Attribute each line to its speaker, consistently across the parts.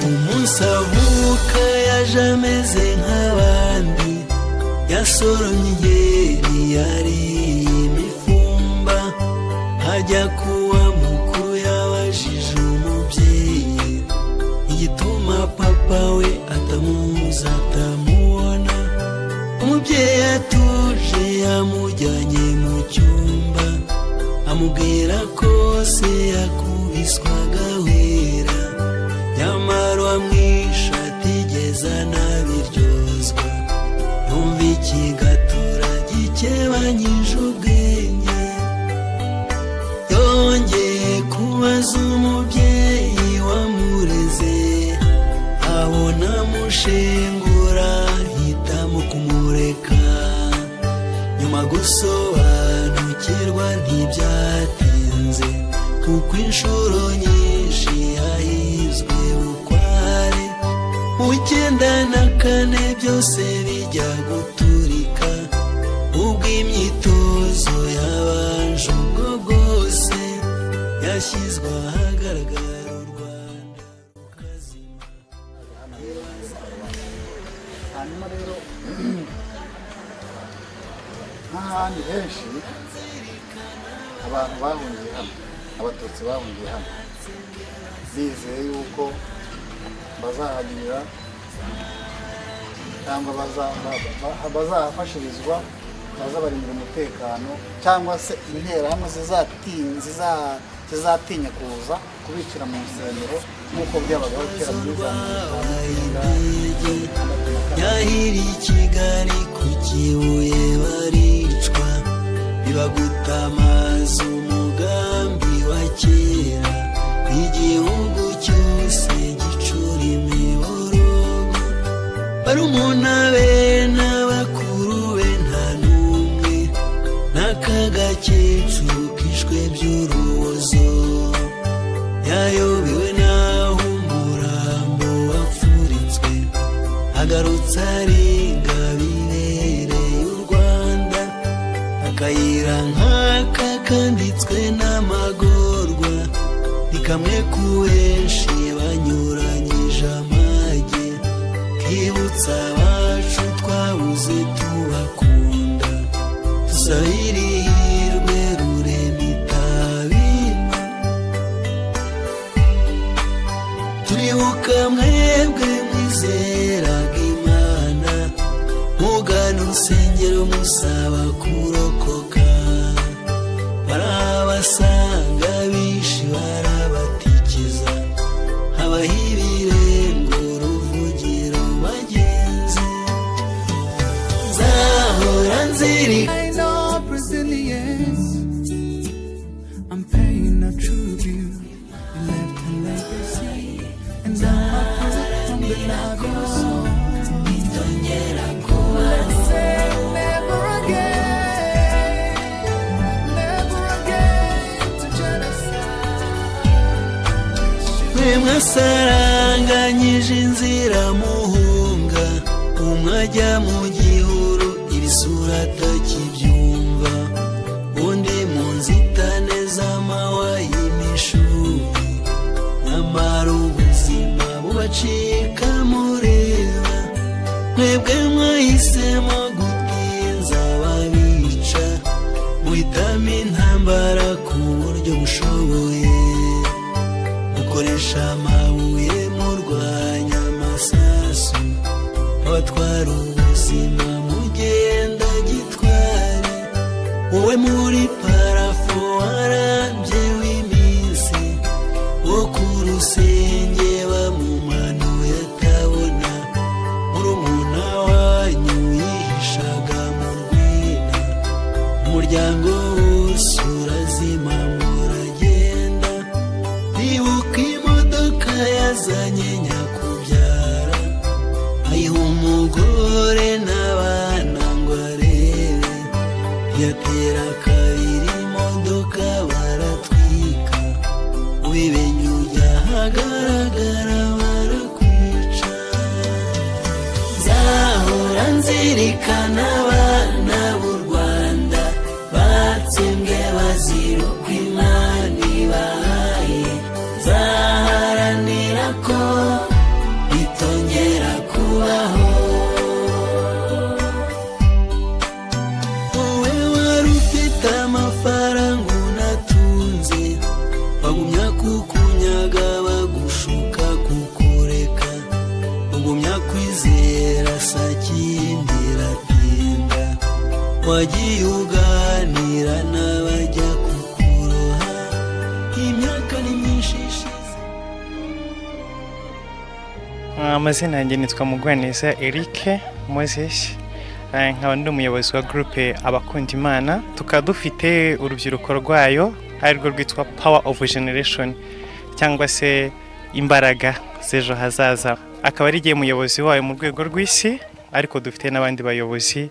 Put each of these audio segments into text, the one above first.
Speaker 1: umunsi avuka yaje ameze nk'abandi, yasoromye inkeri yariye imifumba, hajya kuwa mukuru yabajije umubyeyi igituma papa we atamuzi atamubona. Umubyeyi atuje yamujyanye mu cyumba, amubwira ko se yakubiswa agahwera, nyamara uwamwishe atigeze anabiryozwa. Yumva ikigatura gikebanyije ubwenge, yongeye kubaza umubyeyi wamureze, abona amushengura hitamo kumureka. Nyuma gusobanukirwa ntibyatinze, kuko inshuro nyinshi yahizwe bukware. Mu 94 byose bijya guturika, ubwo imyitozo yabanje ubwo bwose, yashyizwe ahagaragara u Rwanda rukazima.
Speaker 2: Hanyuma rero n'ahandi henshi abantu bahungiye hano, abatutsi bahungiye hano bizeye yuko bazahagirira cyangwa bazahafashirizwa, bazabarindira umutekano, cyangwa se interahamwe zizatinya kuza kubicira mu nsengero nk'uko byabagaho kera muri za
Speaker 1: yahiri i Kigali ku Kibuye baricwa, bibagutamaza umugambi wa kera. Igihugu cyose gicura imiborogo, barumuna be n'abakuru be nta n'umwe, n'akagakecuru kishwe by'urubozo. Yayobewe naho umurambo wapfuritswe, agarutse arenga bibereye u Rwanda. Akayira nk'aka kanditswe n'amagorwa, ni kamwe ku benshi banyuranyije amage, kibutsa abacu twabuze tubakunda. Dusabire ihirwe Rurema itabima, turibuka mwebwe mwizeraga Imana, mugana urusengero musaba kurokoka. Barabasanga bishi barabatikiza, habaho ibirengo Ruvugiro bagenzi. Nzahora nzirika
Speaker 3: I'm paying a tribute. You left a legacy, and I'm from the legacy. Let's say never again to genocide.
Speaker 1: mwe mwasaranganyije inzira muhunga, umwajya mu gihuru irisura atakibyumva, undi mu nzitane z'amahwa y'imishuri. Nyamara ubuzima bubacika mureba, mwebwe mwahisemo gutinza ababica, muhitamo intambara ku buryo bushoboye, mukoresha amabuye murwanya amasasu, abatwara ubuzima mugenda gitware. Wowe muri parafo warambye w'iminsi, wo ku rusenge bamumanuye atabona, murumuna wanyu yihishaga mu rwina. Umuryango wose urazima muragenda, bibuka imodoka yazanye nyakubyara, ayiha umugore n'abana ngo arebe. Yatera kabiri imodoka baratwika, ubibenye ujya ahagaragara barakwica. Nzahora nzirikana abana b'u Rwanda, batsembwe bazira uko Imana ibahaye. Nzaharanira ko wagiye uganira n'abajya kukuroha imyaka ni myinshi ishize.
Speaker 4: Amazina yanjye nitwa Mugwaneza Eric Moses, nkaba ndi umuyobozi wa groupe Abakunda Imana. Tukaba dufite urubyiruko rwayo arirwo rwitwa Power of Generation cyangwa se imbaraga z'ejo hazaza. Akaba ari igihe umuyobozi wayo mu rwego rw'isi, ariko dufite n'abandi bayobozi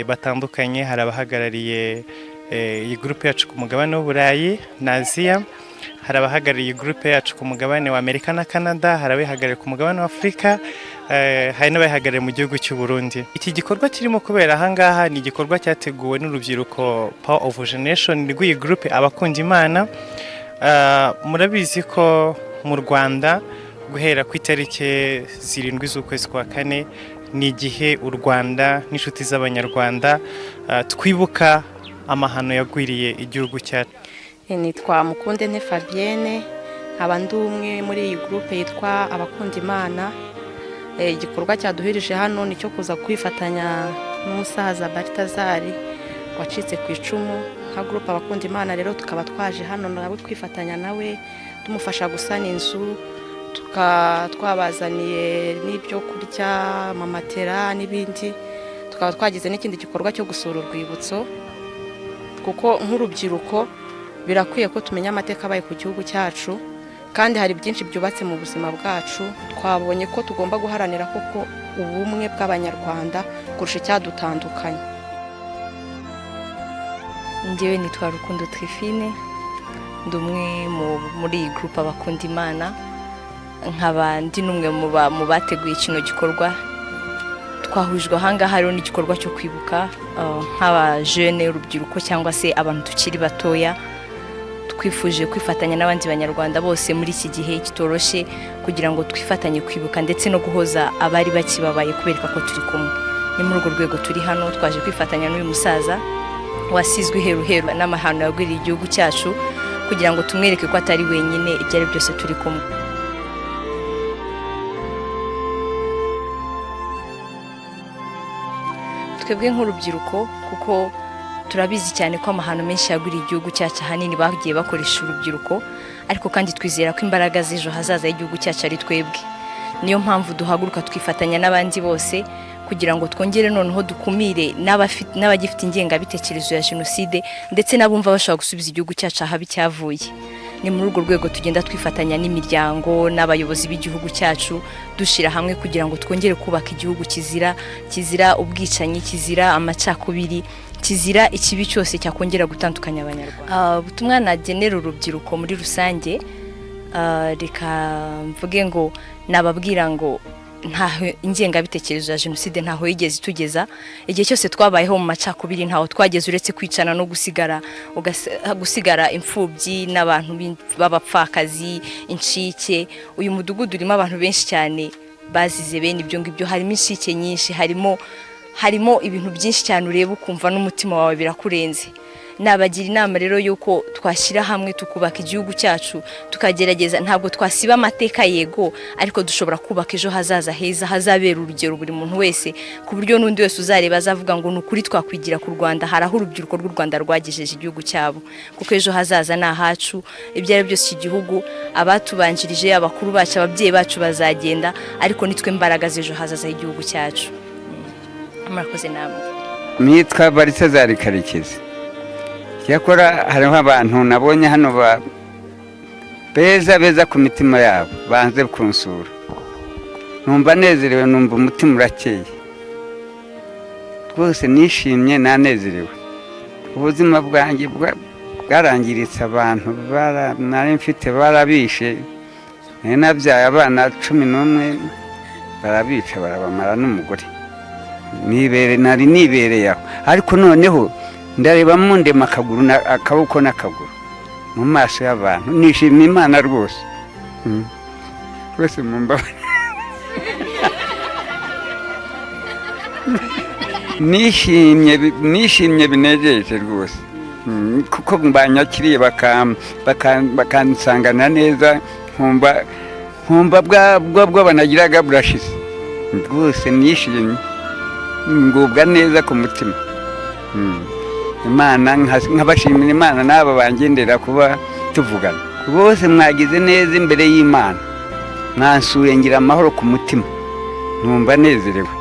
Speaker 4: batandukanye. Hari abahagarariye iyi groupe yacu ku mugabane w'Uburayi na Aziya, hari abahagarariye groupe yacu ku mugabane wa Amerika na Canada, hari abahagarariye ku mugabane wa Afrika, hari n'abahagarariye mu gihugu cy'u Burundi. Iki gikorwa kirimo kubera aha ngaha ni igikorwa cyateguwe n'urubyiruko Power of Generation rw'iyi groupe Abakunda Imana. Murabizi ko mu Rwanda guhera ku itariki 7 z'ukwezi kwa kane ni igihe u Rwanda n'inshuti z'Abanyarwanda twibuka amahano yagwiriye igihugu cyacu.
Speaker 5: Nitwa Mukundente Fabienne, nkaba ndi umwe muri iyi groupe yitwa Abakunda Imana. Igikorwa cyaduhirije hano nicyo kuza kwifatanya n'umusaza Baltazari wacitse ku icumu. Nka groupe Abakunda Imana rero tukaba twaje hano nawe kwifatanya nawe tumufasha gusana inzu, twabazaniye n'ibyo kurya, mamatera n'ibindi. Tukaba twagize n'ikindi gikorwa cyo gusura urwibutso, kuko nk'urubyiruko birakwiye ko tumenya amateka abaye ku gihugu cyacu, kandi hari byinshi byubatse mu buzima bwacu. Twabonye ko tugomba guharanira koko ubumwe bw'Abanyarwanda kurusha icyadutandukanye.
Speaker 6: Njyewe nitwa Rukundo Trifine, ndi umwe muri iyi groupe Abakunda Imana, nkaba ndi n'umwe mu bateguye kino gikorwa. Twahujwe ahangaha rero n'igikorwa cyo kwibuka nk'abajene, urubyiruko cyangwa se abantu tukiri batoya. Twifuje kwifatanya n'abandi Banyarwanda bose muri iki gihe kitoroshye kugira ngo twifatanye kwibuka ndetse no guhoza abari bakibabaye kubereka ko turi kumwe. Ni muri urwo rwego turi hano, twaje kwifatanya n'uyu musaza wasizwe iheruheru n'amahano yagwiriye igihugu cyacu, kugira ngo tumwereke ko atari wenyine, ibyo ari byose turi kumwe. Twebwe nk'urubyiruko, kuko turabizi cyane ko amahano menshi yagwiriye igihugu cyacu ahanini bagiye bakoresha urubyiruko, ariko kandi twizera ko imbaraga z'ejo hazaza y'igihugu cyacu ari twebwe. Niyo mpamvu duhaguruka twifatanya n'abandi bose kugira ngo twongere noneho dukumire n'abagifite ingengabitekerezo ya jenoside, ndetse n'abumva bashobora gusubiza igihugu cyacu ahabi cyavuye. Ni muri urwo rwego tugenda twifatanya n'imiryango n'abayobozi b'igihugu cyacu, dushira hamwe kugira ngo twongere kubaka igihugu kizira ubwicanyi, kizira amacakubiri, kizira ikibi cyose cyakongera gutandukanya Abanyarwanda. Ubutumwa nagenera urubyiruko muri rusange, reka mvuge ngo nababwira ngo ntaho ingengabitekerezo ya jenoside ntaho yigeze itugeza. Igihe cyose twabayeho mu macakubiri ntaho twageze uretse kwicana no gusigara imfubyi n'abantu b'abapfakazi, incike. Uyu mudugudu urimo abantu benshi cyane bazize bene ibyo ngibyo, harimo incike nyinshi, harimo ibintu byinshi cyane ureba ukumva n'umutima wawe birakurenze. Nabagira inama rero yuko twashyira hamwe tukubaka igihugu cyacu, tukagerageza, ntabwo twasiba amateka yego, ariko dushobora kubaka ejo hazaza heza hazabera urugero buri muntu wese, ku buryo n'undi wese uzareba azavuga ngo nukuri twakwigira ku Rwanda, haraho urubyiruko rw'u Rwanda rwagejeje igihugu cyabo, kuko ejo hazaza ni ahacu. Ibyo ari byose iki gihugu, abatubanjirije, abakuru bacu, ababyeyi bacu bazagenda, ariko nitwe mbaraga z'ejo hazaza y'igihugu cyacu. Murakoze namwe.
Speaker 7: Nitwa Baltazari Karekezi. Yakora hariho abantu nabonye hano beza ku mitima yabo, banze kunsura. Numva nezerewe, numva umutima urakeye. Rwose nishimye nanezerewe. Ubuzima bwanjye bwarangiritse, abantu nari mfite barabishe. Nabyaye abana 11 barabica, barabamara n'umugore. Nari nibereye aho, ariko noneho ndareba mundema akaboko n'akaguru mu maso y'abantu. Nishimye Imana rwose. Rwose mumbabane. Nishimye binejeje rwose, kuko banyakiriye bakansangana neza, nkumva bwa banagiraga burashize. Rwose nishimye, ngubwa neza ku mutima. imana nkabashimira imana n'aba bangendera kuba tuvugana bose mwagize neza imbere y'imana mwansuye ngira amahoro ku mutima numva nezerewe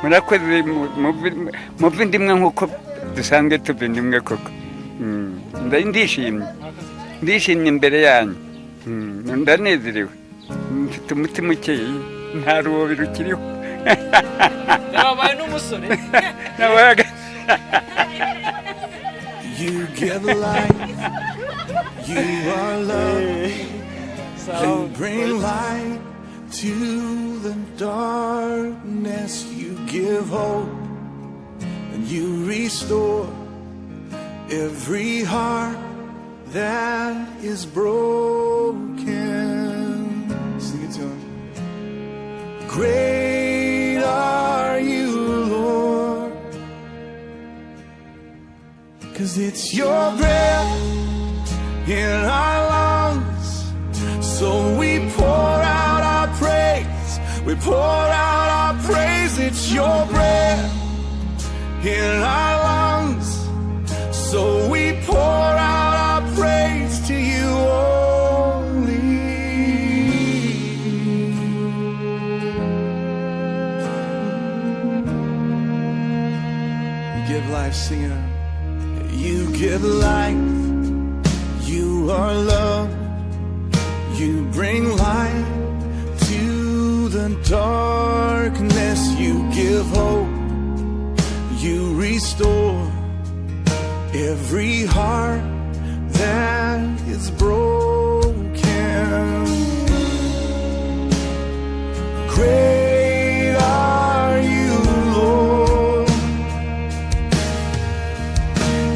Speaker 7: murakoze muve ndimwe nk'uko dusanzwe tuve ndimwe koko ndishimye imbere yanyu ndanezerewe mfite umutima ukeye nta rubobi rukiriho
Speaker 8: yabaye n'umusore
Speaker 3: You give life, you are love, you bring light to the darkness, you give hope, and you restore every heart that is broken. Sing it to him. Great are you, Lord, 'cause it's your breath in our lungs, so we pour out our praise, we pour out our praise. It's your breath in our lungs, so we pour out our praise to you only. You give life, sing it out. You give life, you are love, you bring light to the darkness, you give hope, you restore every heart that is broken. Great are you, Lord.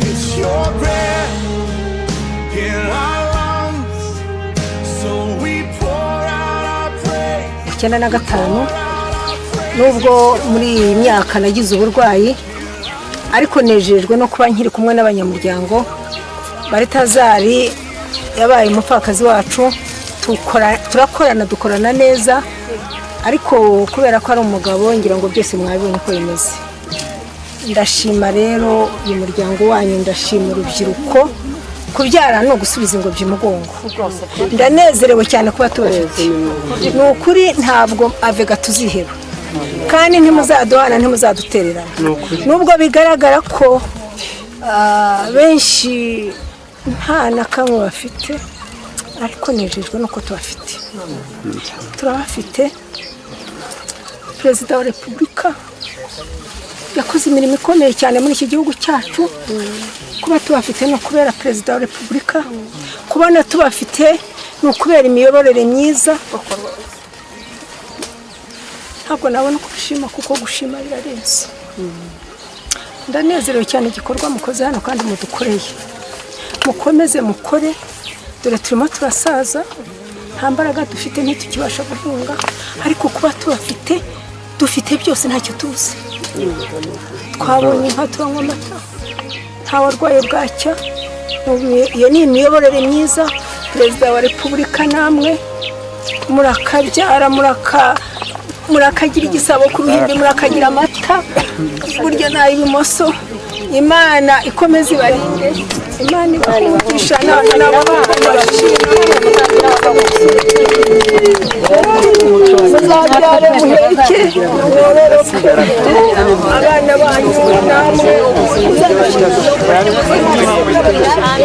Speaker 3: It's your breath in our lungs, so we pour out our praise.
Speaker 9: 95 nubwo muri iyi myaka nagize uburwayi ariko nejejwe no kuba nkiri kumwe n'abanyamuryango Baritazari yabaye umupfakazi wacu turakorana dukorana neza ariko kubera ko ari umugabo ngira ngo byose mwabibonye ko bimeze. Ndashima rero uyu muryango wanyu, ndashima urubyiruko kubyara no gusubiza ingobyi mugongo. Ndanezerewe cyane kuba tubafite. Ni ukuri ntabwo avega tuziheba kandi ntimuzaduhana ntimuzadutererana nubwo bigaragara ko benshi nta na kamwe bafite ariko nejejwe nuko tubafite. Turabafite. Perezida wa Repubulika yakoze imirimo ikomeye cyane muri iki gihugu cyacu. Kuba tubafite no kubera Perezida wa Repubulika, kubona tubafite no kubera imiyoborere myiza. Ntabwo nabona kugushima kuko gushima birarenze. Ndanezerewe cyane igikorwa mukoze hano kandi mudukoreye. Mukomeze mukore, dore turimo turasaza, nta mbaraga dufite ntitukibasha guhunga, ariko kuba tubafite dufite byose ntacyo tuzi. Twabonye inka turanywa amata, nta warwaye bwacya. Iyo ni imiyoborere myiza. Perezida wa Repubulika namwe murakabyara murakagira igisabo ku ruhimbi, murakagira amata burya nayo ibumoso. Imana ikomeze ibarinde, Imana ibahugisha muzabyare muheke mwororoke abana banyu namwe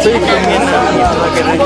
Speaker 4: turi kumwe n'abagaragara